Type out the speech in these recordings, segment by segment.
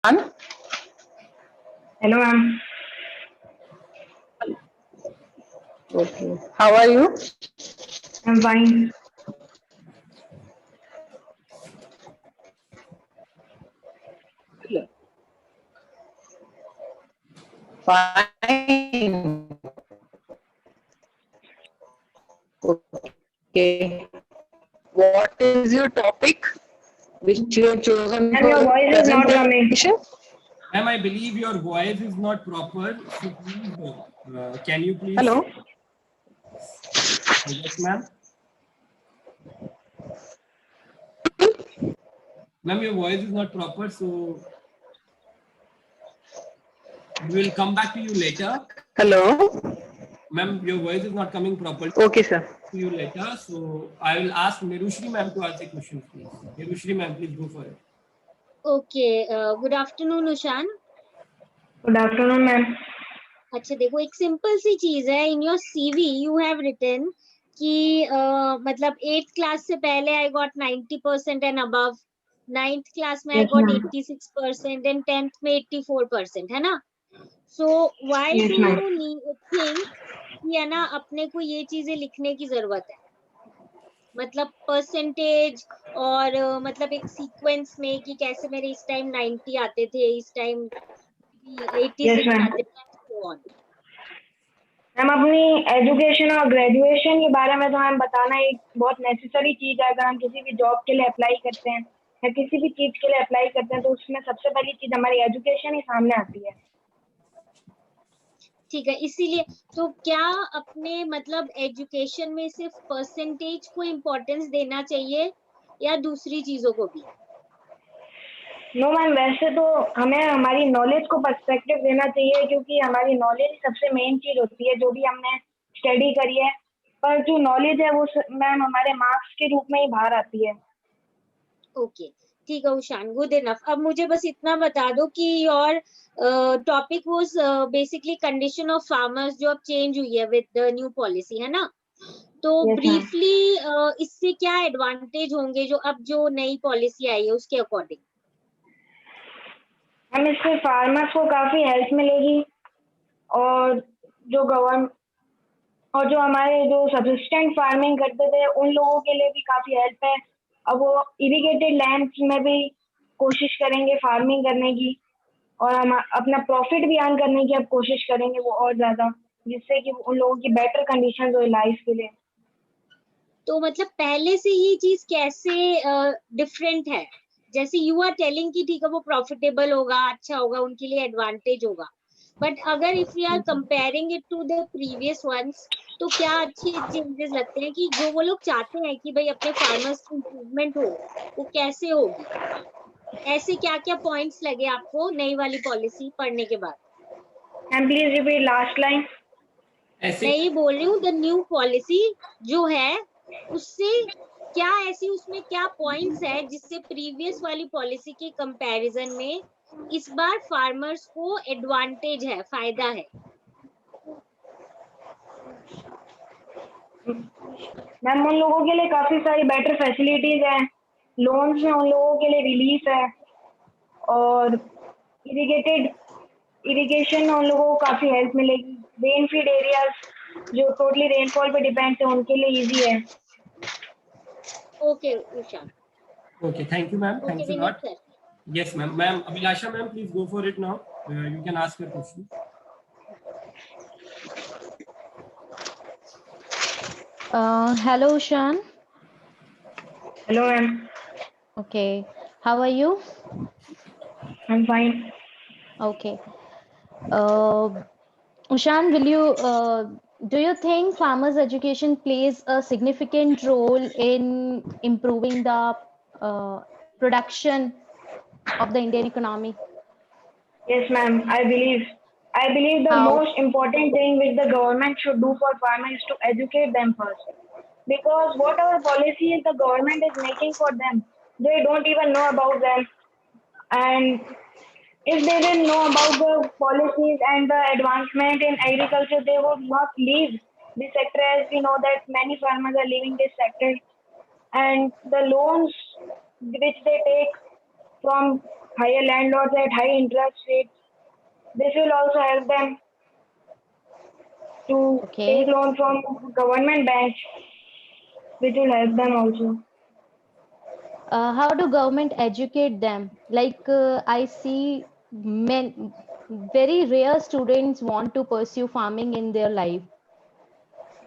Hello, ma'am. Okay. How are you? I'm fine. Fine. Okay. What is your topic which you have chosen Ma'am, for your the voice is not coming. presentation? Ma'am, I believe your voice is not proper. So please, can you please? Hello. Yes, ma'am. Ma'am, your voice is not proper, so we will come back to you later. Hello. Ma'am, your voice is not coming properly. Okay, sir. To you later. So I will ask Nirushri ma'am to ask the questions, please. Nirushri ma'am, please go for it. Okay, good afternoon उशान. Good afternoon, ma'am. अच्छा देखो एक simple सी चीज है. In your CV you have written कि मतलब 8th class से पहले I got 90% and above, 9th class में I Yes, got ma'am. 86% and 10th में 84%, है ना. So why Yes, do ma'am. You think कि है ना अपने को ये चीजें लिखने की जरूरत है, मतलब परसेंटेज और मतलब एक सीक्वेंस में कि कैसे मेरे इस टाइम 90 आते थे, इस टाइम 86 Yes, ma'am. आते थे, so on. मैम अपनी एजुकेशन और ग्रेजुएशन के बारे में तो मैम बताना एक बहुत नेसेसरी चीज है. अगर हम किसी भी जॉब के लिए अप्लाई करते हैं या किसी भी चीज के लिए अप्लाई करते हैं तो उसमें सबसे पहली चीज हमारी एजुकेशन ही सामने आती है. ठीक है, इसीलिए तो क्या अपने मतलब एजुकेशन में सिर्फ परसेंटेज को इम्पोर्टेंस देना चाहिए या दूसरी चीजों को भी? नो मैम, वैसे तो हमें हमारी नॉलेज को पर्सपेक्टिव देना चाहिए क्योंकि हमारी नॉलेज सबसे मेन चीज होती है जो भी हमने स्टडी करी है. पर जो नॉलेज है वो मैम हमारे मार्क्स के रूप में ही बाहर आती है. ओके, ठीक है उशान, गुड इनफ. अब मुझे बस इतना बता दो कि your topic was basically condition of farmers जो अब चेंज हुई है विद द न्यू पॉलिसी, है ना. तो Yes, ma'am. ब्रीफली इससे क्या एडवांटेज होंगे जो अब जो नई पॉलिसी आई है उसके अकॉर्डिंग? हम इससे फार्मर्स को काफ़ी हेल्प मिलेगी और जो गवर्नमेंट और जो हमारे जो सब्सिस्टेंट फार्मिंग करते थे उन लोगों के लिए भी काफ़ी हेल्प है. अब वो इरिगेटेड लैंड्स में भी कोशिश करेंगे फार्मिंग करने की और हम अपना प्रॉफिट भी अर्न करने की अब कोशिश करेंगे वो और ज़्यादा, जिससे कि उन लोगों की बेटर कंडीशन हो लाइफ के लिए. तो मतलब पहले से ये चीज कैसे डिफरेंट है? जैसे यू आर टेलिंग कि ठीक है वो प्रॉफिटेबल होगा, अच्छा होगा, उनके लिए एडवांटेज होगा, बट अगर if we are comparing it to the previous ones तो क्या अच्छे चेंजेस लगते हैं कि जो वो लोग चाहते हैं कि भाई अपने फार्मर्स की इम्प्रूवमेंट हो, वो कैसे होगी? ऐसे क्या क्या पॉइंट्स लगे आपको नई वाली पॉलिसी पढ़ने के बाद? And please repeat last line. मैं ये बोल रही हूँ द न्यू पॉलिसी जो है उससे क्या ऐसी उसमें क्या पॉइंट्स है जिससे प्रीवियस वाली पॉलिसी के कंपैरिजन में इस बार फार्मर्स को एडवांटेज है, फायदा है? मैम उन लोगों के लिए काफ़ी सारी बेटर फैसिलिटीज़ हैं. लोन्स में उन लोगों के लिए रिलीफ है और इरिगेशन में उन लोगों को काफ़ी हेल्प मिलेगी. रेन फीड एरियाज जो टोटली रेनफॉल पे डिपेंड है उनके लिए इजी है. Okay Usha. Okay, thank you, ma'am. Okay Thanks a Vineet lot. Sir. Yes, ma'am. Ma'am, Abhilasha, ma'am, please go for it now. You can ask your question. Hello, Shan. Hello, ma'am. Okay. How are you? I'm fine. Okay. Ushan, do you think farmers' education plays a significant role in improving the production of the Indian economy? Yes, ma'am. I believe the How? most important thing which the government should do for farmers is to educate them first. Because whatever policies the government is making for them, they don't even know about them. And if they will know about the policies and the advancement in agriculture, they would not leave this sector, as we know that many farmers are leaving this sector. And the loans which they take from higher land lots at high interest rates. This will also help them to Okay. take loan from government banks, which will help them also. How do government educate them? Like I see very rare students want to pursue farming in their life.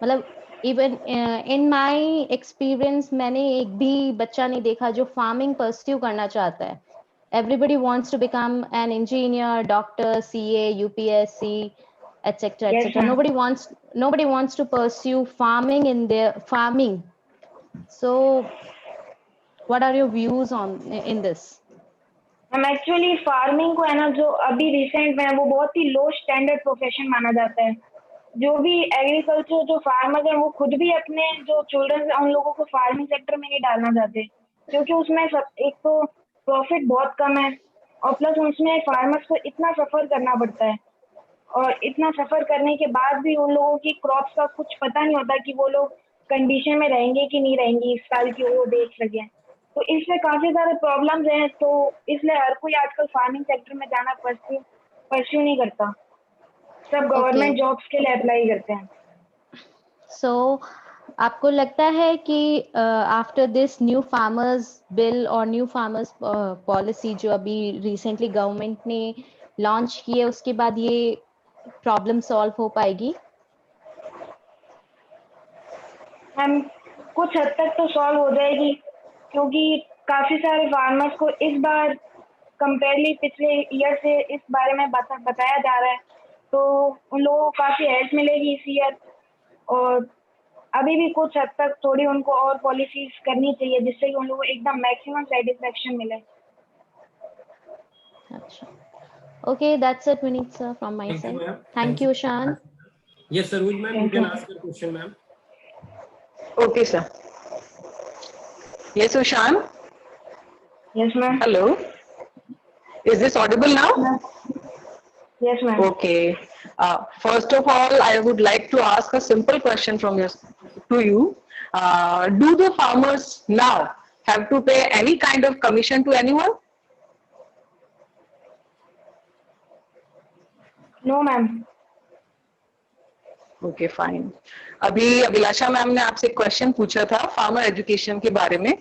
मतलब even in my experience मैंने एक भी बच्चा नहीं देखा जो farming pursue करना चाहता है. Everybody wants to become an engineer, doctor, CA, UPSC, etc., Yes, etc. ma'am. Nobody wants to pursue farming in their farming. So, what are your views on in this? हम actually farming को है ना, जो अभी recent में है, वो बहुत ही लो स्टैंडर्ड प्रोफेशन माना जाता है. जो भी एग्रीकल्चर जो फार्मर्स हैं वो खुद भी अपने जो चिल्ड्रन है उन लोगों को फार्मिंग सेक्टर में नहीं डालना चाहते, क्योंकि उसमें एक तो प्रॉफिट बहुत कम है और प्लस उसमें फार्मर्स को इतना सफर करना पड़ता है और इतना सफर करने के बाद भी उन लोगों की क्रॉप्स का कुछ पता नहीं होता कि वो लोग कंडीशन में रहेंगे कि नहीं रहेंगे इस साल की वो बेच सकें. तो इसमें काफी सारे प्रॉब्लम्स हैं, तो इसलिए हर कोई आजकल फार्मिंग सेक्टर में जाना परस्यू नहीं करता. सब गवर्नमेंट जॉब्स के लिए अप्लाई करते हैं. So, आपको लगता है कि after this new farmers bill और न्यू फार्मर्स पॉलिसी जो अभी रिसेंटली गवर्नमेंट ने लॉन्च की है उसके बाद ये प्रॉब्लम सॉल्व हो पाएगी? हम कुछ हद तक तो सॉल्व हो जाएगी, क्योंकि काफी सारे फार्मर्स को इस बार कंपेयरली पिछले ईयर से इस बारे में बताया जा रहा है, तो उन लोगों को काफी हेल्प मिलेगी इस ईयर. और अभी भी कुछ हद तक थोड़ी उनको और पॉलिसीज करनी चाहिए जिससे कि उन लोगों को एकदम मैक्सिमम सेटिस्फेक्शन मिले. अच्छा. Okay, that's it, Vineet sir, from my Thank you, side. ma'am. Thank you, Shan. Yes, Sarooj ma'am, you Thank can you. ask your question, ma'am. Okay, sir. Yes, Ushan. Yes, ma'am. Hello. Is this audible now? Yes, ma'am. Okay. First of all, I would like to ask a simple question to you. Do the farmers now have to pay any kind of commission to anyone? No, ma'am. Okay fine. अभी अभिलाषा ma'am ने आपसे question पूछा था farmer education के बारे में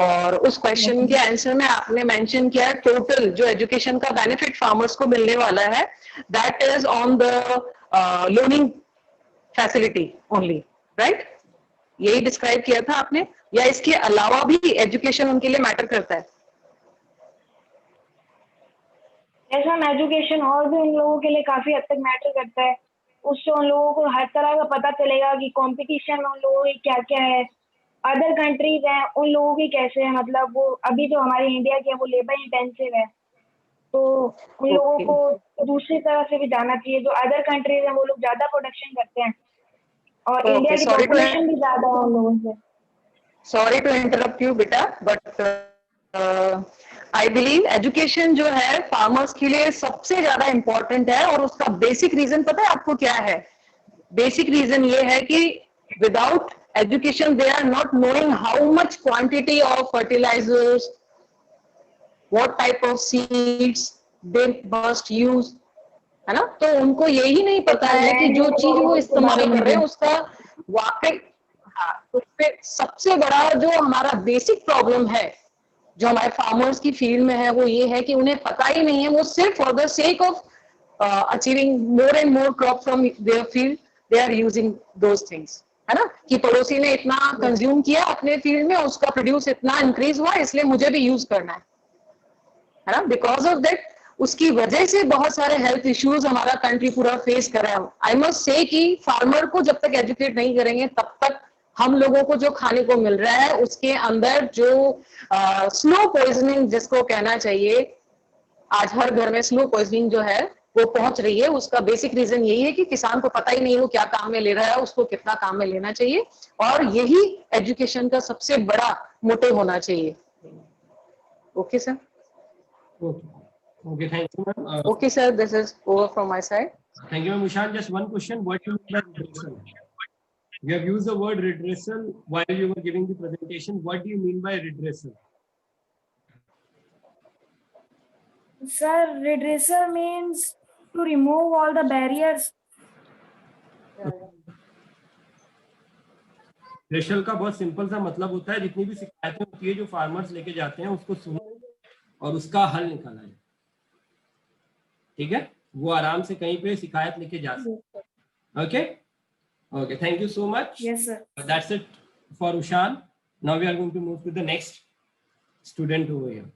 और उस क्वेश्चन के आंसर में आपने मेंशन किया है टोटल जो एजुकेशन का बेनिफिट फार्मर्स को मिलने वाला है that is on the loaning facility only, right? यही डिस्क्राइब किया था आपने या इसके अलावा भी एजुकेशन उनके लिए मैटर करता है? ऐसा एजुकेशन और भी उन लोगों के लिए काफी हद तक मैटर करता है. उससे उन लोगों को हर तरह का पता चलेगा कि कंपटीशन में उन लोगों की क्या क्या है, अदर कंट्रीज हैं उन लोगों की कैसे है. मतलब वो अभी जो हमारी इंडिया की है वो लेबर इंटेंसिव है, तो उन लोगों को दूसरी तरह से भी जाना चाहिए. जो अदर कंट्रीज हैं वो लोग ज्यादा प्रोडक्शन करते हैं और इंडिया की पॉपुलेशन भी ज्यादा है उन लोगों से. सॉरी टू इंटरप्ट यू बेटा, बट आई बिलीव एजुकेशन जो है फार्मर्स के लिए सबसे ज्यादा इंपॉर्टेंट है और उसका बेसिक रीजन पता है आपको क्या है? बेसिक रीजन ये है कि without education they are not knowing how much quantity of fertilisers, what type of seeds they must use, है ना? तो उनको यही नहीं पता है कि जो चीज वो इस्तेमाल कर रहे हैं उसका वाकई. हाँ, तो फिर सबसे बड़ा जो हमारा बेसिक प्रॉब्लम है जो हमारे फार्मर्स की फील्ड में है वो ये है कि उन्हें पता ही नहीं है. वो सिर्फ for the sake of achieving more and more crop from their field they are using those things, है ना? कि पड़ोसी ने इतना कंज्यूम किया अपने फील्ड में, उसका प्रोड्यूस इतना इंक्रीज हुआ इसलिए मुझे भी यूज करना है ना? बिकॉज ऑफ दैट उसकी वजह से बहुत सारे हेल्थ इश्यूज हमारा कंट्री पूरा फेस कर रहा है. आई मस्ट से कि फार्मर को जब तक एजुकेट नहीं करेंगे तब तक हम लोगों को जो खाने को मिल रहा है उसके अंदर जो स्लो पॉइजनिंग जिसको कहना चाहिए, आज हर घर में स्लो पॉइजनिंग जो है वो पहुंच रही है. उसका बेसिक रीजन यही है कि किसान को पता ही नहीं वो क्या काम में ले रहा है, उसको कितना काम में लेना चाहिए, और यही एजुकेशन का सबसे बड़ा मोटिव होना चाहिए. Okay sir. Okay, thank you, ma'am. Okay, sir. This is over from my side. Thank you, ma'am. Ushan, just one question. What do you mean by redressal? You have used the word redressal while you were giving the presentation. What do you mean by redressal? Sir, redressal means to remove all the barriers. Racial का बहुत simple सा मतलब होता है जितनी भी शिकायतें होती है जो फार्मर्स लेके जाते हैं उसको सुनो और उसका हल निकाला जाए, ठीक है? वो आराम से कहीं पे शिकायत लेके जा सकते। Okay okay, thank you so much. Yes, sir. That's it for Ushan. Now we are going to move to the next student over here.